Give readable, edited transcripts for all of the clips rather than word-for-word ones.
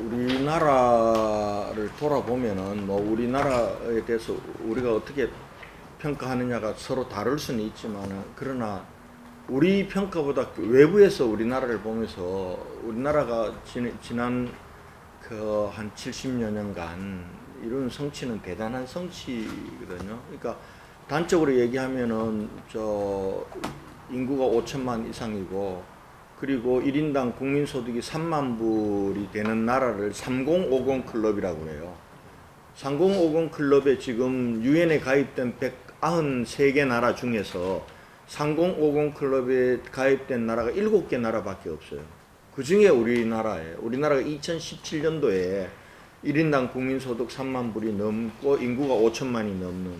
우리나라를 돌아보면은 뭐 우리나라에 대해서 우리가 어떻게 평가하느냐가 서로 다를 수는 있지만은, 그러나 우리 평가보다 외부에서 우리나라를 보면서 우리나라가 지난 그 한 70여 년간 이룬 성취는 대단한 성취거든요. 그러니까 단적으로 얘기하면은 저 인구가 5천만 이상이고, 그리고 1인당 국민소득이 3만 불이 되는 나라를 3050 클럽이라고 해요. 3050 클럽에 지금 유엔에 가입된 193개 나라 중에서 3050 클럽에 가입된 나라가 7개 나라밖에 없어요. 그 중에 우리나라예요. 우리나라가 2017년도에 1인당 국민소득 3만 불이 넘고 인구가 5천만이 넘는,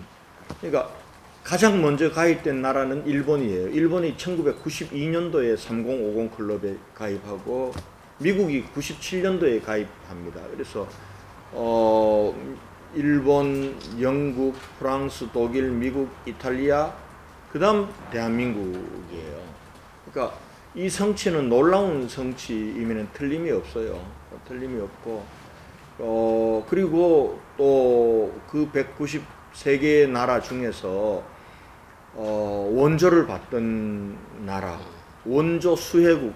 그러니까 가장 먼저 가입된 나라는 일본이에요. 일본이 1992년도에 3050 클럽에 가입하고 미국이 97년도에 가입합니다. 그래서 일본, 영국, 프랑스, 독일, 미국, 이탈리아, 그 다음 대한민국이에요. 그러니까 이 성취는 놀라운 성취이면 틀림이 없어요. 틀림이 없고, 그리고 또 그 193개의 나라 중에서 원조를 받던 나라, 원조 수혜국,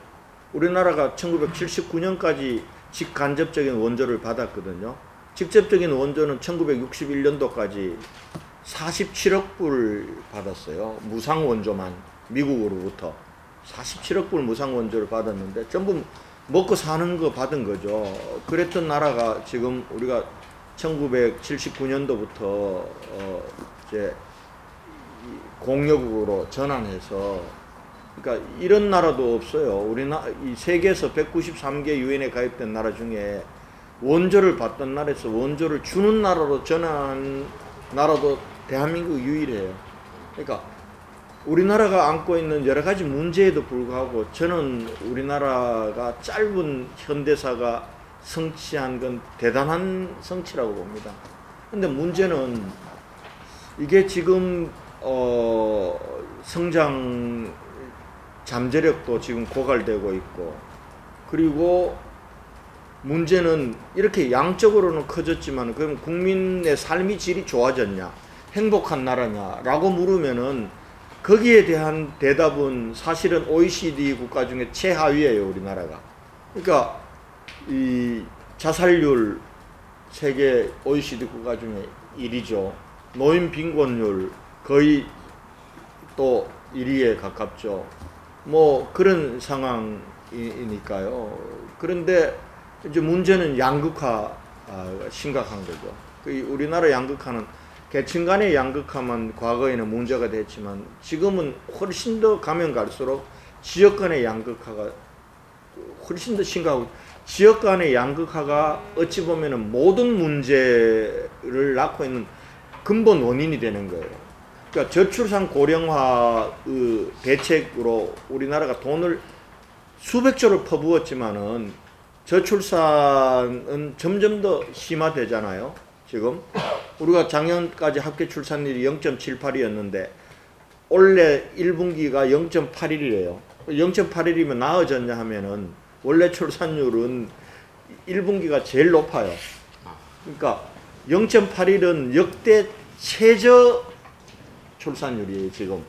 우리나라가 1979년까지 직간접적인 원조를 받았거든요. 직접적인 원조는 1961년도까지 47억 불 받았어요. 무상 원조만, 미국으로부터 47억 불 무상 원조를 받았는데 전부 먹고 사는 거 받은 거죠. 그랬던 나라가 지금 우리가 1979년도부터 이제 공여국으로 전환해서, 그러니까 이런 나라도 없어요. 이 세계에서 193개 유엔에 가입된 나라 중에 원조를 받던 나라에서 원조를 주는 나라로 전환한 나라도 대한민국 유일해요. 그러니까 우리나라가 안고 있는 여러 가지 문제에도 불구하고 저는 우리나라가 짧은 현대사가 성취한 건 대단한 성취라고 봅니다. 근데 문제는 이게 지금 성장 잠재력도 지금 고갈되고 있고, 그리고 문제는 이렇게 양적으로는 커졌지만 그럼 국민의 삶의 질이 좋아졌냐, 행복한 나라냐 라고 물으면은 거기에 대한 대답은 사실은 OECD 국가 중에 최하위예요, 우리나라가. 그러니까 이 자살률 세계 OECD 국가 중에 1위죠. 노인 빈곤율 거의 또 1위에 가깝죠. 뭐 그런 상황이니까요. 그런데 이제 문제는 양극화가 심각한 거죠. 우리나라 양극화는 계층 간의 양극화만 과거에는 문제가 됐지만 지금은 훨씬 더 가면 갈수록 지역 간의 양극화가 훨씬 더 심각하고, 지역 간의 양극화가 어찌 보면은 모든 문제를 낳고 있는 근본 원인이 되는 거예요. 그러니까 저출산 고령화의 대책으로 우리나라가 돈을 수백조를 퍼부었지만은 저출산은 점점 더 심화되잖아요. 지금 우리가 작년까지 합계 출산율이 0.78이었는데 올해 1분기가 0.81이래요. 0.81이면 나아졌냐 하면은 원래 출산율은 1분기가 제일 높아요. 그러니까 0.81은 역대 최저 출산율이에요, 지금.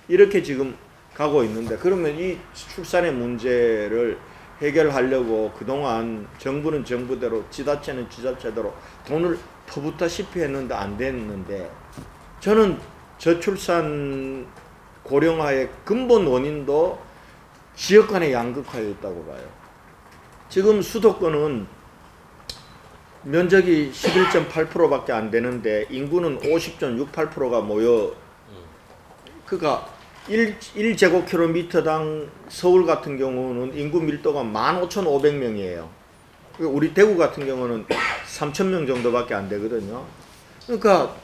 이렇게 지금 가고 있는데, 그러면 이 출산의 문제를 해결하려고 그동안 정부는 정부대로, 지자체는 지자체대로 돈을 퍼붓다시피 했는데 안 됐는데, 저는 저출산 고령화의 근본 원인도 지역 간의 양극화에 있다고 봐요. 지금 수도권은 면적이 11.8%밖에 안 되는데 인구는 50.68%가 모여, 그러니까 1제곱킬로미터당 서울 같은 경우는 인구 밀도가 15,500명이에요. 우리 대구 같은 경우는 3,000명 정도밖에 안 되거든요. 그러니까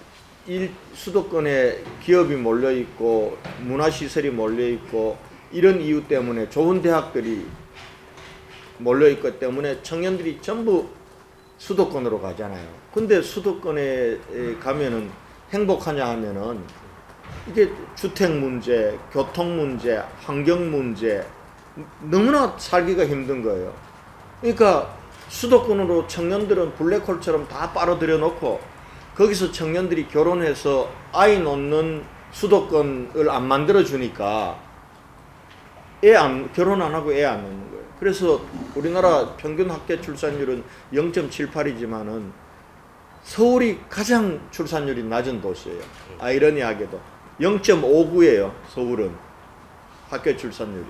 수도권에 기업이 몰려있고 문화시설이 몰려있고 이런 이유 때문에 좋은 대학들이 몰려있기 때문에 청년들이 전부 수도권으로 가잖아요. 근데 수도권에 가면은 행복하냐 하면은 이게 주택 문제, 교통 문제, 환경 문제, 너무나 살기가 힘든 거예요. 그러니까 수도권으로 청년들은 블랙홀처럼 다 빨아들여 놓고 거기서 청년들이 결혼해서 아이 놓는 수도권을 안 만들어 주니까 결혼 안 하고 애 안 낳는 거예요. 그래서 우리나라 평균 학계 출산율은 0.78이지만은 서울이 가장 출산율이 낮은 도시예요. 아이러니하게도 0.59예요. 서울은 학교 출산율이.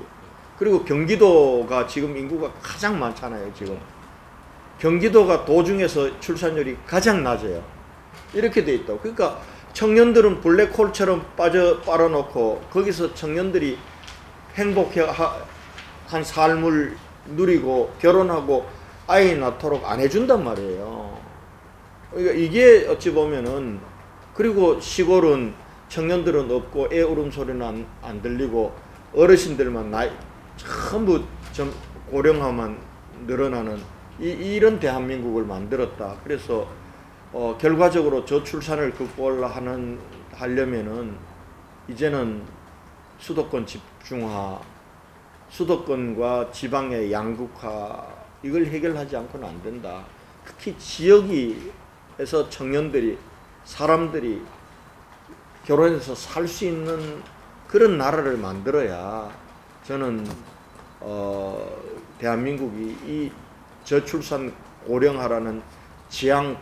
그리고 경기도가 지금 인구가 가장 많잖아요. 지금 경기도가 도중에서 출산율이 가장 낮아요. 이렇게 돼 있다고. 그러니까 청년들은 블랙홀처럼 빨아놓고 거기서 청년들이 행복한 삶을 누리고 결혼하고 아이 낳도록 안 해준단 말이에요. 그러니까 이게 어찌 보면은, 그리고 시골은 청년들은 없고 애 울음소리는 안 들리고 어르신들만 전부 고령화만 늘어나는 이런 대한민국을 만들었다. 그래서 결과적으로 저출산을 하려면은 이제는 수도권 집중화, 수도권과 지방의 양극화, 이걸 해결하지 않고는 안 된다. 특히 지역에서 청년들이, 사람들이 결혼해서 살 수 있는 그런 나라를 만들어야 저는 대한민국이 이 저출산 고령화라는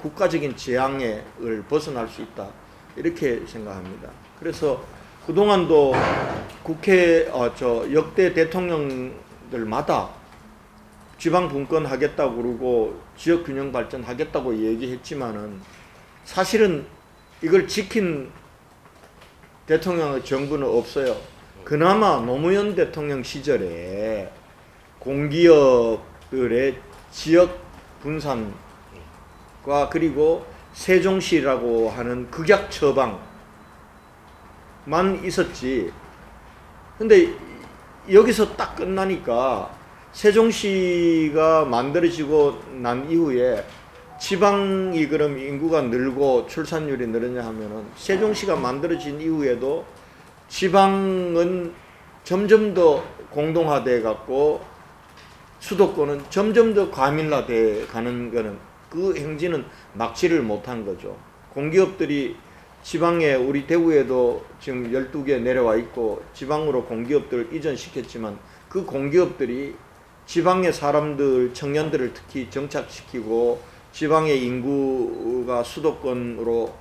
국가적인 재앙을 벗어날 수 있다, 이렇게 생각합니다. 그래서 그동안도 역대 대통령들마다 지방 분권 하겠다고 그러고 지역 균형 발전 하겠다고 얘기했지만은 사실은 이걸 지킨 대통령의 정부는 없어요. 그나마 노무현 대통령 시절에 공기업들의 지역 분산과 그리고 세종시라고 하는 극약 처방만 있었지. 근데 여기서 딱 끝나니까 세종시가 만들어지고 난 이후에 지방이 그럼 인구가 늘고 출산율이 늘었냐 하면은 세종시가 만들어진 이후에도 지방은 점점 더 공동화돼 갖고 수도권은 점점 더 과밀화돼 가는 거는, 그 행진은 막지를 못한 거죠. 공기업들이 지방에, 우리 대구에도 지금 12개 내려와 있고 지방으로 공기업들을 이전시켰지만 그 공기업들이 지방의 사람들, 청년들을 특히 정착시키고 지방의 인구가 수도권으로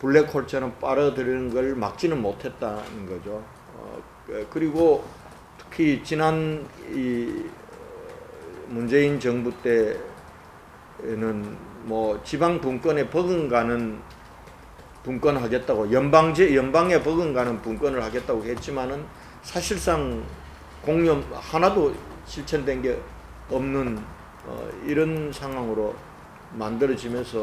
블랙홀처럼 빨아들이는 걸 막지는 못했다는 거죠. 그리고 특히 지난 문재인 정부 때는 뭐 지방 분권에 버금가는 분권하겠다고, 연방에 버금가는 분권을 하겠다고 했지만은 사실상 공념 하나도 실천된 게 없는 이런 상황으로 만들어지면서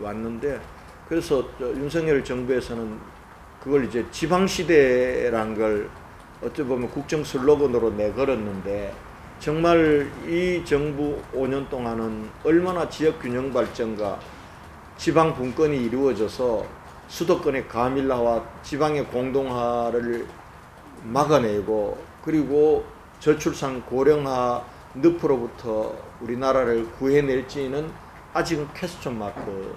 왔는데, 그래서 윤석열 정부에서는 그걸 이제 지방시대란 걸 어찌 보면 국정 슬로건으로 내걸었는데, 정말 이 정부 5년 동안은 얼마나 지역 균형 발전과 지방 분권이 이루어져서 수도권의 과밀화와 지방의 공동화를 막아내고, 그리고 저출산 고령화 늪으로부터 우리나라를 구해낼지는 아직은 퀘스천 마크.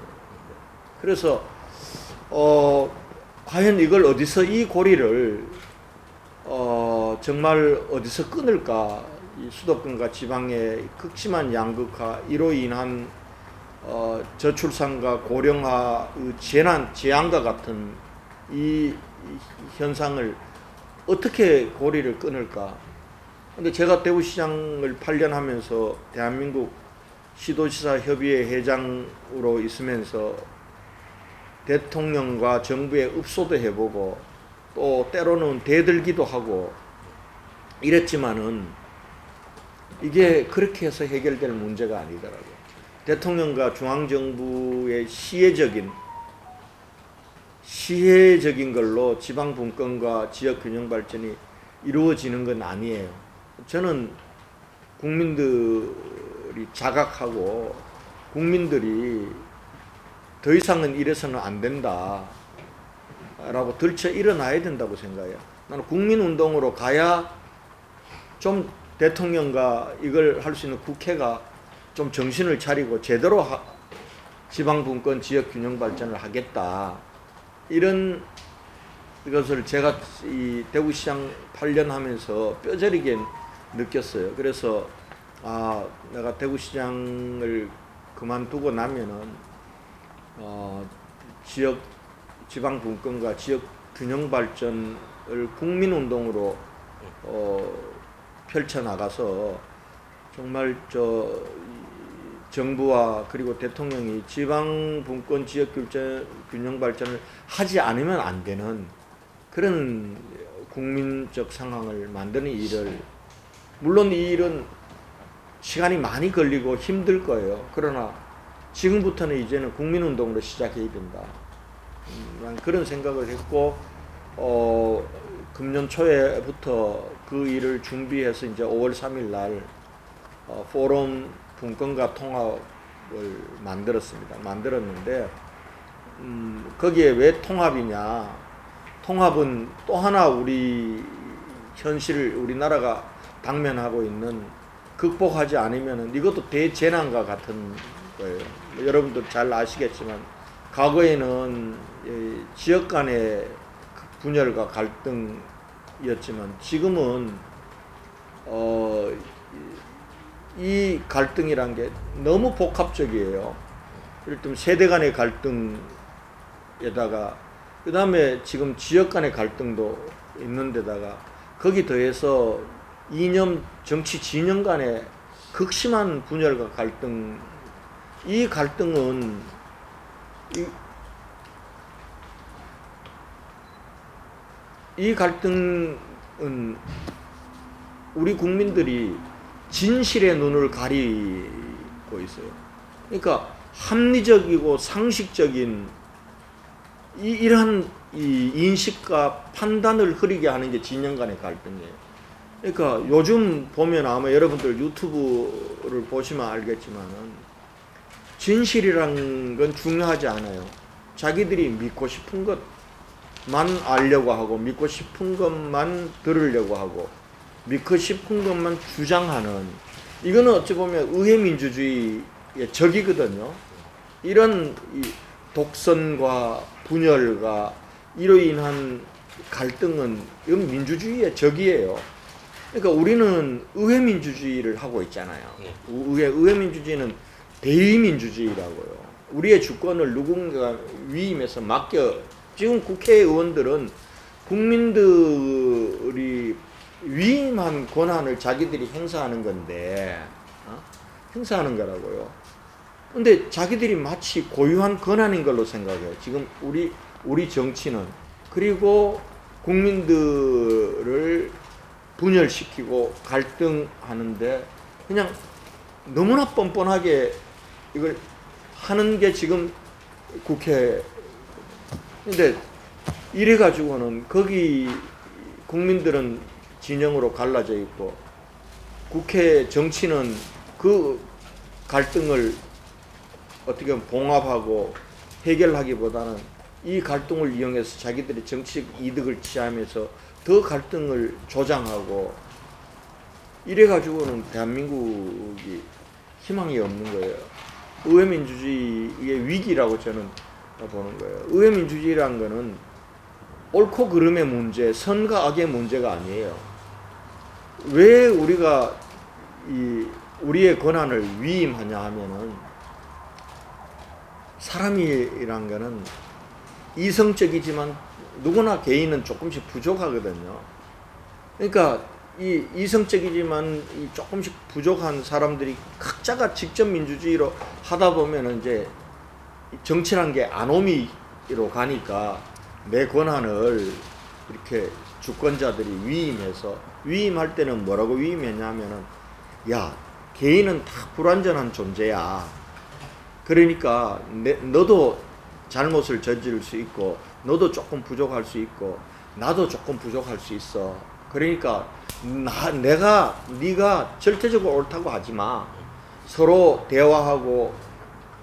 그래서 과연 이걸 어디서, 이 고리를 정말 어디서 끊을까? 이 수도권과 지방의 극심한 양극화, 이로 인한 저출산과 고령화의 재앙과 같은 이 현상을 어떻게 고리를 끊을까? 근데 제가 대구시장을 8년 하면서 대한민국 시도지사 협의회 회장으로 있으면서 대통령과 정부에 읍소도 해보고 또 때로는 대들기도 하고 이랬지만은 이게 그렇게 해서 해결될 문제가 아니더라고요. 대통령과 중앙정부의 시혜적인 걸로 지방 분권과 지역 균형 발전이 이루어지는 건 아니에요. 저는 국민들이 자각하고 국민들이 더 이상은 이래서는 안 된다 라고 들쳐 일어나야 된다고 생각해요. 나는 국민운동으로 가야 좀 대통령과 이걸 할 수 있는 국회가 좀 정신을 차리고 제대로 지방분권 지역균형 발전을 하겠다. 이런 것을 제가 이 대구시장 8년 하면서 뼈저리게 느꼈어요. 그래서 내가 대구시장을 그만두고 나면은 지방분권과 지역균형 발전을 국민운동으로 펼쳐나가서 정말 정부와 그리고 대통령이 지방분권 지역균형 발전을 하지 않으면 안 되는 그런 국민적 상황을 만드는 일을, 물론 이 일은 시간이 많이 걸리고 힘들 거예요. 그러나 지금부터는 이제는 국민운동으로 시작해야 된다. 그런 생각을 했고 금년 초에부터 그 일을 준비해서 이제 5월 3일 날 포럼 분권과 통합을 만들었는데 거기에 왜 통합이냐? 통합은 또 하나 우리 현실, 우리나라가 당면하고 있는, 극복하지 않으면 이것도 대재난과 같은 거예요. 여러분들 잘 아시겠지만 과거에는 지역 간의 분열과 갈등이었지만 지금은 이 갈등이란 게 너무 복합적이에요. 예를 들면 세대 간의 갈등에다가 그 다음에 지금 지역 간의 갈등도 있는데다가 거기 더해서 정치 진영 간의 극심한 분열과 갈등, 이 갈등은 우리 국민들이 진실의 눈을 가리고 있어요. 그러니까 합리적이고 상식적인 이러한 이 인식과 판단을 흐리게 하는 게 진영 간의 갈등이에요. 그러니까 요즘 보면 아마 여러분들 유튜브를 보시면 알겠지만은 진실이란 건 중요하지 않아요. 자기들이 믿고 싶은 것만 알려고 하고, 믿고 싶은 것만 들으려고 하고, 믿고 싶은 것만 주장하는, 이거는 어찌 보면 의회민주주의의 적이거든요. 이런 독선과 분열과 이로 인한 갈등은 이건 민주주의의 적이에요. 그러니까 우리는 의회민주주의를 하고 있잖아요. 의회민주주의는 대의민주주의라고요. 우리의 주권을 누군가 위임해서 지금 국회의원들은 국민들이 위임한 권한을 자기들이 행사하는 건데, 행사하는 거라고요. 근데 자기들이 마치 고유한 권한인 걸로 생각해요. 지금 우리 정치는. 그리고 국민들을 분열시키고 갈등하는데 그냥 너무나 뻔뻔하게 이걸 하는 게 지금 국회. 근데 이래가지고는 거기 국민들은 진영으로 갈라져 있고 국회 정치는 그 갈등을 어떻게 보면 봉합하고 해결하기보다는 이 갈등을 이용해서 자기들의 정치적 이득을 취하면서 더 갈등을 조장하고 이래가지고는 대한민국이 희망이 없는 거예요. 의회민주주의의 위기라고 저는 보는 거예요. 의회민주주의라는 거는 옳고 그름의 문제, 선과 악의 문제가 아니에요. 왜 우리가 우리의 권한을 위임하냐 하면은 사람이란 거는 이성적이지만 누구나 개인은 조금씩 부족하거든요. 그러니까 이성적이지만 조금씩 부족한 사람들이 각자가 직접 민주주의로 하다 보면 이제 정치란 게 아노미로 가니까 내 권한을 이렇게 주권자들이 위임할 때는 뭐라고 위임했냐면은 야, 개인은 다 불완전한 존재야. 그러니까 너도 잘못을 저지를 수 있고 너도 조금 부족할 수 있고 나도 조금 부족할 수 있어. 그러니까 네가 절대적으로 옳다고 하지 마. 서로 대화하고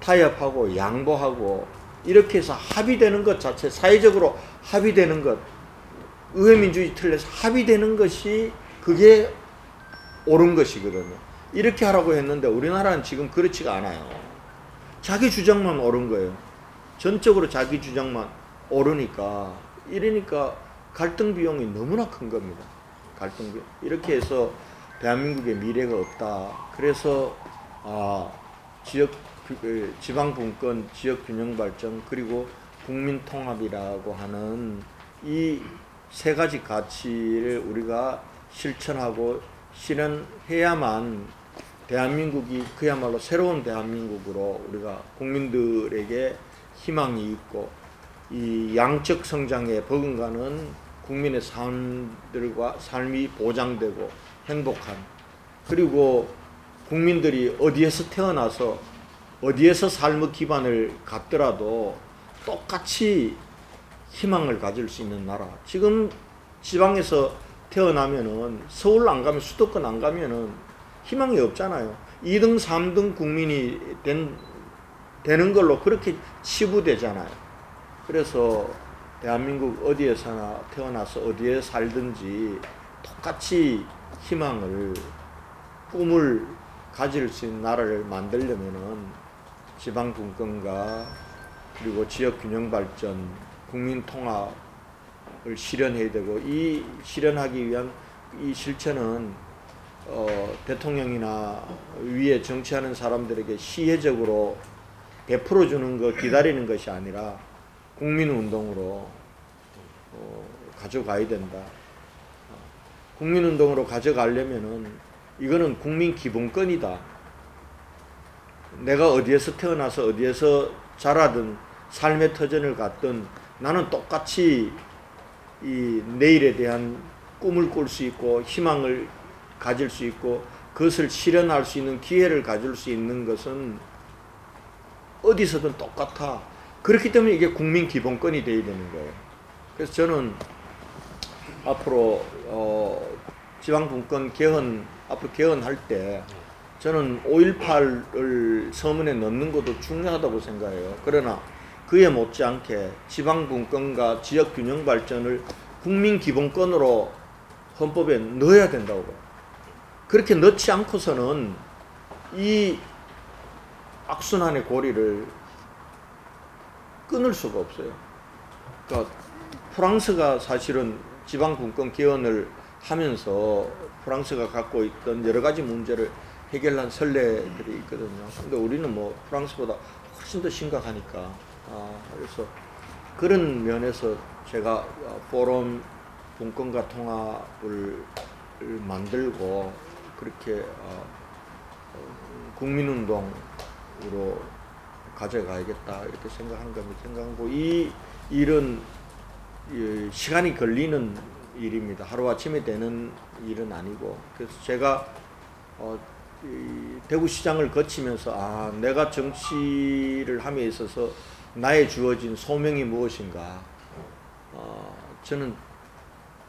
타협하고 양보하고 이렇게 해서 합의되는 것 자체, 사회적으로 합의되는 것, 의회민주주의 틀에서 합의되는 것이 그게 옳은 것이거든요. 이렇게 하라고 했는데 우리나라는 지금 그렇지가 않아요. 자기 주장만 옳은 거예요. 전적으로 자기 주장만 옳으니까 이러니까 갈등 비용이 너무나 큰 겁니다. 갈등 비용. 이렇게 해서 대한민국의 미래가 없다. 그래서 지방 분권, 지역 균형 발전 그리고 국민 통합이라고 하는 이 세 가지 가치를 우리가 실천하고 실현해야만 대한민국이 그야말로 새로운 대한민국으로 우리가 국민들에게 희망이 있고 이 양적 성장에 버금가는 국민의 삶이 보장되고 행복한, 그리고 국민들이 어디에서 태어나서 어디에서 삶의 기반을 갖더라도 똑같이 희망을 가질 수 있는 나라. 지금 지방에서 태어나면은 서울 안 가면, 수도권 안 가면은 희망이 없잖아요. 2등, 3등 국민이 되는 걸로 그렇게 치부되잖아요. 그래서 대한민국 어디에서나 태어나서 어디에 살든지 똑같이 희망을, 꿈을 가질 수 있는 나라를 만들려면은 지방 분권과 그리고 지역 균형 발전, 국민 통합을 실현해야 되고, 이 실현하기 위한 이 실천은 대통령이나 위에 정치하는 사람들에게 시혜적으로 베풀어 주는 거 기다리는 것이 아니라 국민운동으로 가져가야 된다. 국민운동으로 가져가려면은 이거는 국민 기본권이다. 내가 어디에서 태어나서 어디에서 자라든 삶의 터전을 갖든 나는 똑같이 이 내일에 대한 꿈을 꿀 수 있고 희망을 가질 수 있고 그것을 실현할 수 있는 기회를 가질 수 있는 것은 어디서든 똑같아. 그렇기 때문에 이게 국민 기본권이 돼야 되는 거예요. 그래서 저는 앞으로 지방분권 개헌, 앞으로 개헌할 때 저는 5.18을 서문에 넣는 것도 중요하다고 생각해요. 그러나 그에 못지않게 지방분권과 지역균형발전을 국민기본권으로 헌법에 넣어야 된다고 봐요. 그렇게 넣지 않고서는 이 악순환의 고리를 끊을 수가 없어요. 그러니까 프랑스가 사실은 지방분권 개헌을 하면서 프랑스가 갖고 있던 여러 가지 문제를 해결한 선례들이 있거든요. 근데 우리는 뭐 프랑스보다 훨씬 더 심각하니까. 그래서 그런 면에서 제가 포럼 분권과 통합을 만들고 그렇게 국민운동으로 가져가야겠다 이렇게 생각한 겁니다. 생각하고 이 일은 시간이 걸리는 일입니다. 하루아침에 되는 일은 아니고, 그래서 제가 대구시장을 거치면서 내가 정치를 함에 있어서 나에 주어진 소명이 무엇인가, 저는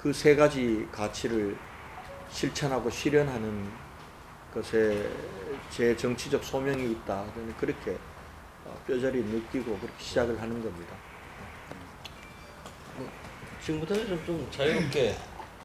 그 세 가지 가치를 실천하고 실현하는 것에 제 정치적 소명이 있다. 저는 그렇게 뼈저리 느끼고 그렇게 시작을 하는 겁니다. 지금부터는 좀 자유롭게